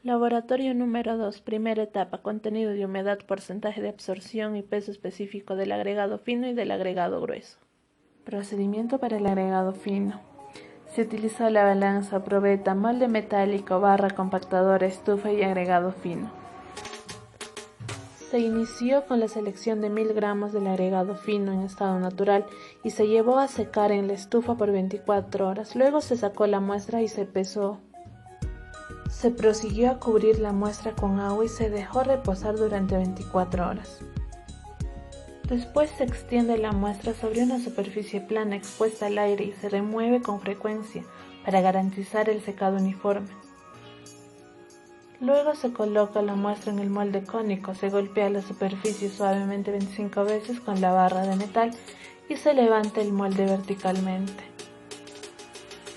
Laboratorio número 2, primera etapa, contenido de humedad, porcentaje de absorción y peso específico del agregado fino y del agregado grueso. Procedimiento para el agregado fino. Se utilizó la balanza, probeta, molde metálico, barra compactadora, estufa y agregado fino. Se inició con la selección de 1000 gramos del agregado fino en estado natural y se llevó a secar en la estufa por 24 horas. Luego se sacó la muestra y se pesó. Se prosiguió a cubrir la muestra con agua y se dejó reposar durante 24 horas. Después se extiende la muestra sobre una superficie plana expuesta al aire y se remueve con frecuencia para garantizar el secado uniforme. Luego se coloca la muestra en el molde cónico, se golpea la superficie suavemente 25 veces con la barra de metal y se levanta el molde verticalmente.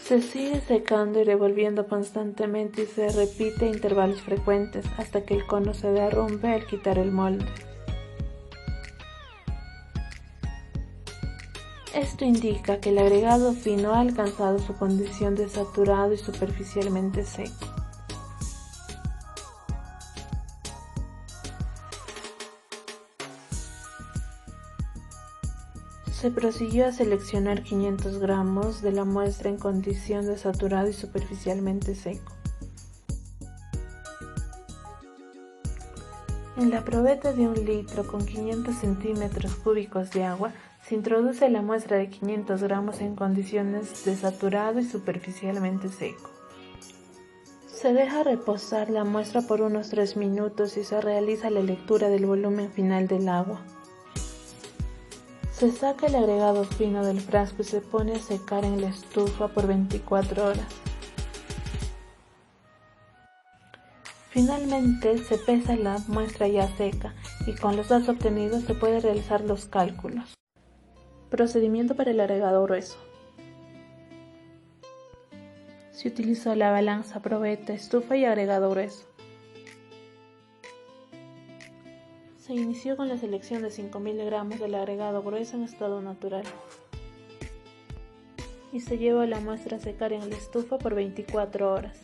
Se sigue secando y revolviendo constantemente y se repite a intervalos frecuentes hasta que el cono se derrumbe al quitar el molde. Esto indica que el agregado fino ha alcanzado su condición de saturado y superficialmente seco. Se prosiguió a seleccionar 500 gramos de la muestra en condición de saturado y superficialmente seco. En la probeta de 1 litro con 500 centímetros cúbicos de agua, se introduce la muestra de 500 gramos en condiciones de saturado y superficialmente seco. Se deja reposar la muestra por unos 3 minutos y se realiza la lectura del volumen final del agua. Se saca el agregado fino del frasco y se pone a secar en la estufa por 24 horas. Finalmente se pesa la muestra ya seca y con los datos obtenidos se puede realizar los cálculos. Procedimiento para el agregado grueso. Se utilizó la balanza, probeta, estufa y agregado grueso. Se inició con la selección de 5000 gramos del agregado grueso en estado natural y se llevó la muestra a secar en la estufa por 24 horas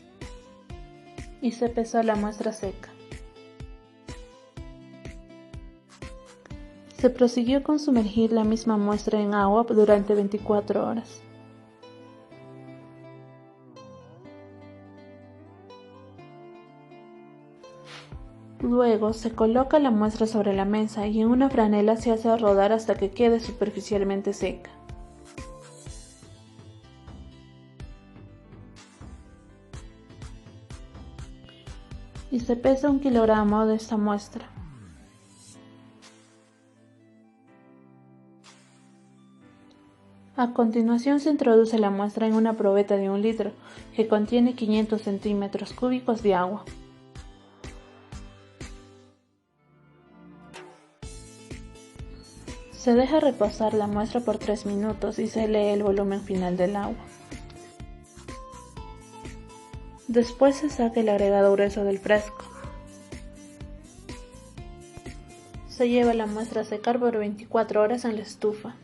y se pesó la muestra seca. Se prosiguió con sumergir la misma muestra en agua durante 24 horas. Luego se coloca la muestra sobre la mesa y en una franela se hace rodar hasta que quede superficialmente seca. Y se pesa 1 kilogramo de esta muestra. A continuación se introduce la muestra en una probeta de 1 litro que contiene 500 centímetros cúbicos de agua. Se deja reposar la muestra por 3 minutos y se lee el volumen final del agua. Después se saca el agregado grueso del frasco. Se lleva la muestra a secar por 24 horas en la estufa.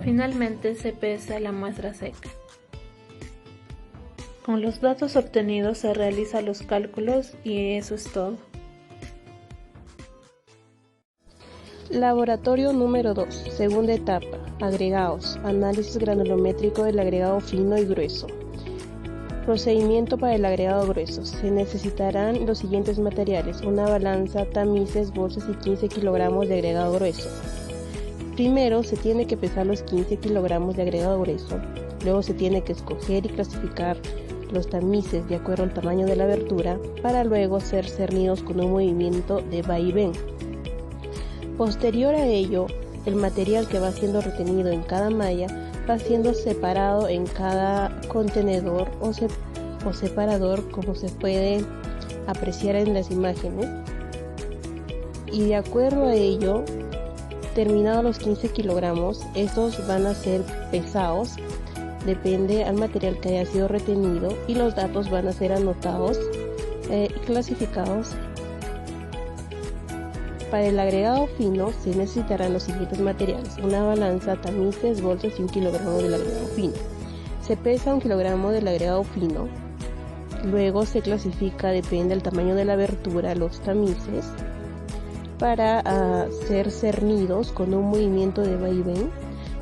Finalmente se pesa la muestra seca. Con los datos obtenidos se realizan los cálculos y eso es todo. Laboratorio número 2, segunda etapa, agregados, análisis granulométrico del agregado fino y grueso. Procedimiento para el agregado grueso. Se necesitarán los siguientes materiales: una balanza, tamices, bolsas y 15 kilogramos de agregado grueso. Primero se tiene que pesar los 15 kilogramos de agregado grueso, luego se tiene que escoger y clasificar los tamices de acuerdo al tamaño de la abertura para luego ser cernidos con un movimiento de vaivén. Posterior a ello, el material que va siendo retenido en cada malla va siendo separado en cada contenedor o separador, como se puede apreciar en las imágenes, y de acuerdo a ello, terminados los 15 kilogramos, estos van a ser pesados, depende al material que haya sido retenido, y los datos van a ser anotados y clasificados. Para el agregado fino se necesitarán los siguientes materiales: una balanza, tamices, bolsas y 1 kilogramo del agregado fino. Se pesa 1 kilogramo del agregado fino Luego se clasifica, depende del tamaño de la abertura, los tamices para ser cernidos con un movimiento de vaivén,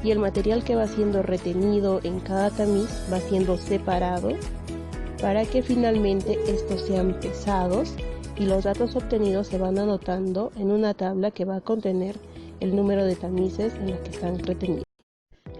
y el material que va siendo retenido en cada tamiz va siendo separado para que finalmente estos sean pesados, y los datos obtenidos se van anotando en una tabla que va a contener el número de tamices en los que están retenidos.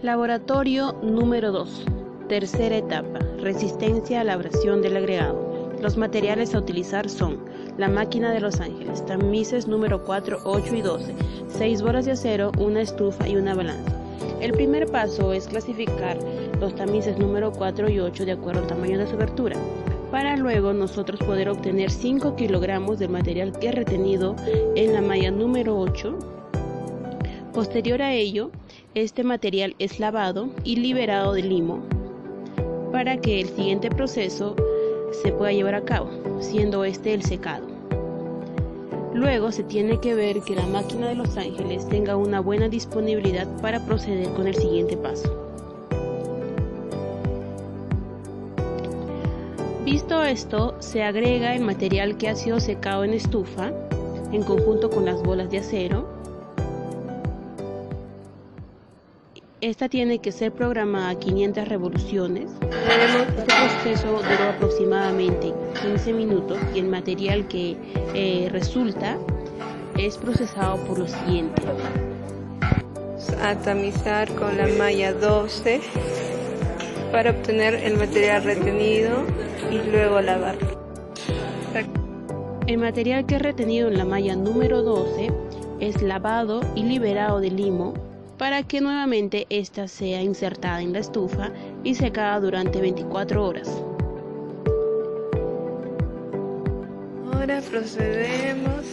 Laboratorio número 2. Tercera etapa. Resistencia a la abrasión del agregado. Los materiales a utilizar son la máquina de Los Ángeles, tamices número 4, 8 y 12, 6 bolas de acero, una estufa y una balanza. El primer paso es clasificar los tamices número 4 y 8 de acuerdo al tamaño de su abertura, para luego nosotros poder obtener 5 kilogramos del material que es retenido en la malla número 8. Posterior a ello, este material es lavado y liberado de limo para que el siguiente proceso se pueda llevar a cabo, siendo este el secado. Luego se tiene que ver que la máquina de Los Ángeles tenga una buena disponibilidad para proceder con el siguiente paso. Visto esto, se agrega el material que ha sido secado en estufa en conjunto con las bolas de acero. Esta tiene que ser programada a 500 revoluciones. Este proceso duró aproximadamente 15 minutos y el material que resulta es procesado por lo siguiente. A tamizar con la malla 12 para obtener el material retenido y luego lavarlo. El material que es retenido en la malla número 12 es lavado y liberado de limo para que nuevamente ésta sea insertada en la estufa y secada durante 24 horas. Ahora procedemos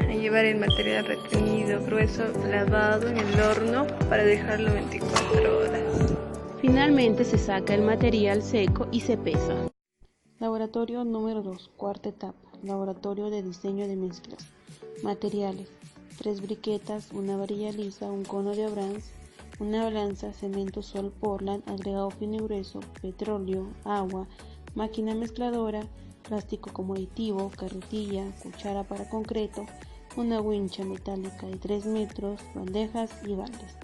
a llevar el material retenido grueso lavado en el horno para dejarlo 24 horas. Finalmente se saca el material seco y se pesa. Laboratorio número 2, cuarta etapa. Laboratorio de diseño de mezclas. Materiales: 3 briquetas, una varilla lisa, un cono de Abrams, una balanza, cemento Sol Portland, agregado fino y grueso, petróleo, agua, máquina mezcladora, plástico como aditivo, carretilla, cuchara para concreto, una wincha metálica de 3 metros, bandejas y baldes.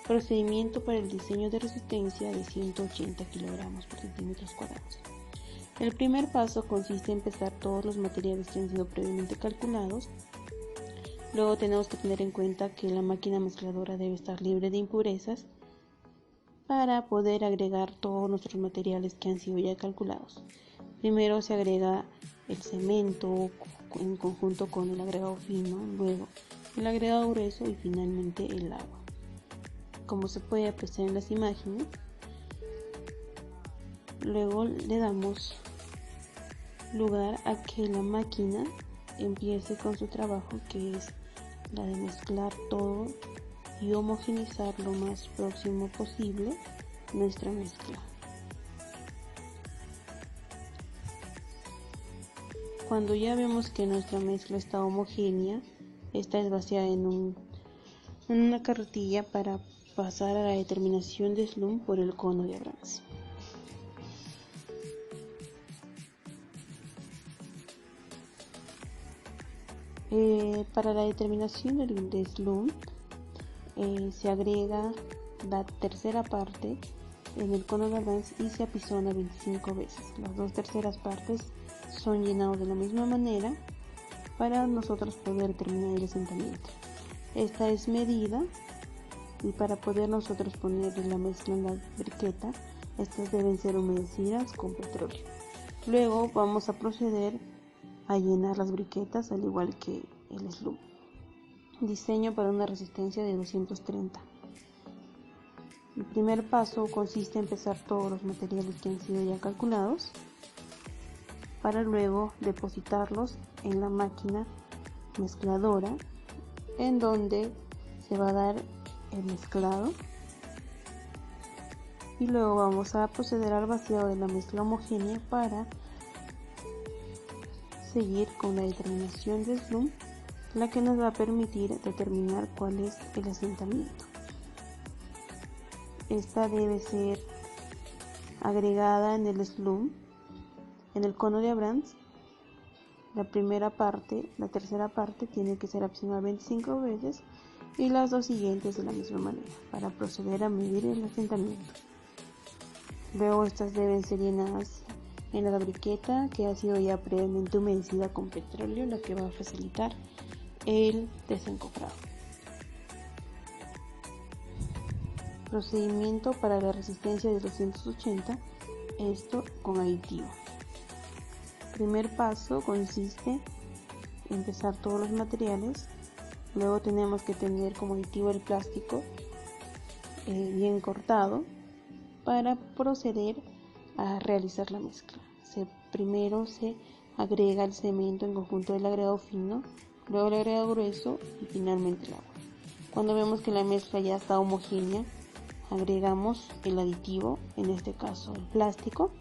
Procedimiento para el diseño de resistencia de 180 kilogramos por centímetros cuadrados. El primer paso consiste en pesar todos los materiales que han sido previamente calculados. Luego tenemos que tener en cuenta que la máquina mezcladora debe estar libre de impurezas para poder agregar todos nuestros materiales que han sido ya calculados. Primero se agrega el cemento en conjunto con el agregado fino, luego el agregado grueso y finalmente el agua. Como se puede apreciar en las imágenes, luego le damos lugar a que la máquina empiece con su trabajo, que es la de mezclar todo y homogeneizar lo más próximo posible nuestra mezcla. Cuando ya vemos que nuestra mezcla está homogénea, esta es vaciada en una carretilla para pasar a la determinación de slump por el cono de Abrams. Para la determinación del slump se agrega la tercera parte en el cono de Abrams y se apizona 25 veces. Las 2 terceras partes son llenados de la misma manera para nosotros poder determinar el asentamiento. Esta es medida, y para poder nosotros poner la mezcla en la briqueta, estas deben ser humedecidas con petróleo. Luego vamos a proceder a llenar las briquetas al igual que el slump. Diseño para una resistencia de 230. El primer paso consiste en pesar todos los materiales que han sido ya calculados para luego depositarlos en la máquina mezcladora, en donde se va a dar el mezclado, y luego vamos a proceder al vaciado de la mezcla homogénea para seguir con la determinación del slump, la que nos va a permitir determinar cuál es el asentamiento. Esta debe ser agregada en el slump En el cono de Abrams, la tercera parte tiene que ser absimada 25 veces y las dos siguientes de la misma manera para proceder a medir el asentamiento. Luego estas deben ser llenadas en la briqueta que ha sido ya previamente humedecida con petróleo, lo que va a facilitar el desencofrado. Procedimiento para la resistencia de 280, esto con aditivo. Primer paso consiste en pesar todos los materiales. Luego tenemos que tener como aditivo el plástico bien cortado para proceder a realizar la mezcla. Primero se agrega el cemento en conjunto del agregado fino, luego el agregado grueso y finalmente el agua. Cuando vemos que la mezcla ya está homogénea, agregamos el aditivo, en este caso el plástico,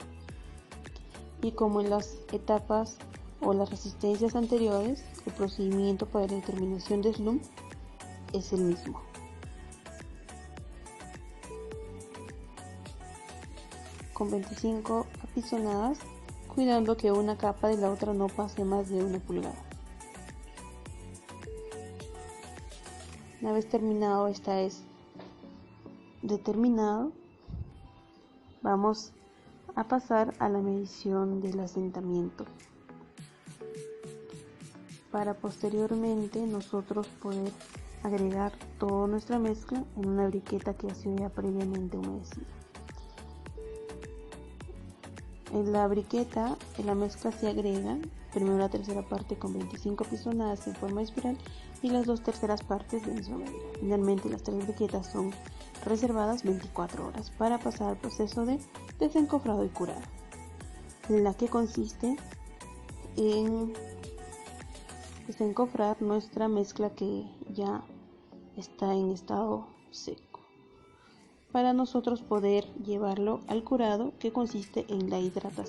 y como en las etapas o las resistencias anteriores, el procedimiento para la determinación de slump es el mismo. Con 25 apisonadas, cuidando que una capa de la otra no pase más de 1 pulgada. Una vez terminado, esta es determinado, vamos a pasar a la medición del asentamiento para posteriormente nosotros poder agregar toda nuestra mezcla en una briqueta que ha sido ya previamente humedecida. En la briqueta, en la mezcla se agrega primero la tercera parte con 25 apisonadas en forma de espiral y las 2/3 partes de misma medida. Finalmente, las 3 briquetas son reservadas 24 horas para pasar al proceso de desencofrado y curado, en la que consiste en desencofrar nuestra mezcla que ya está en estado seco, para nosotros poder llevarlo al curado, que consiste en la hidratación.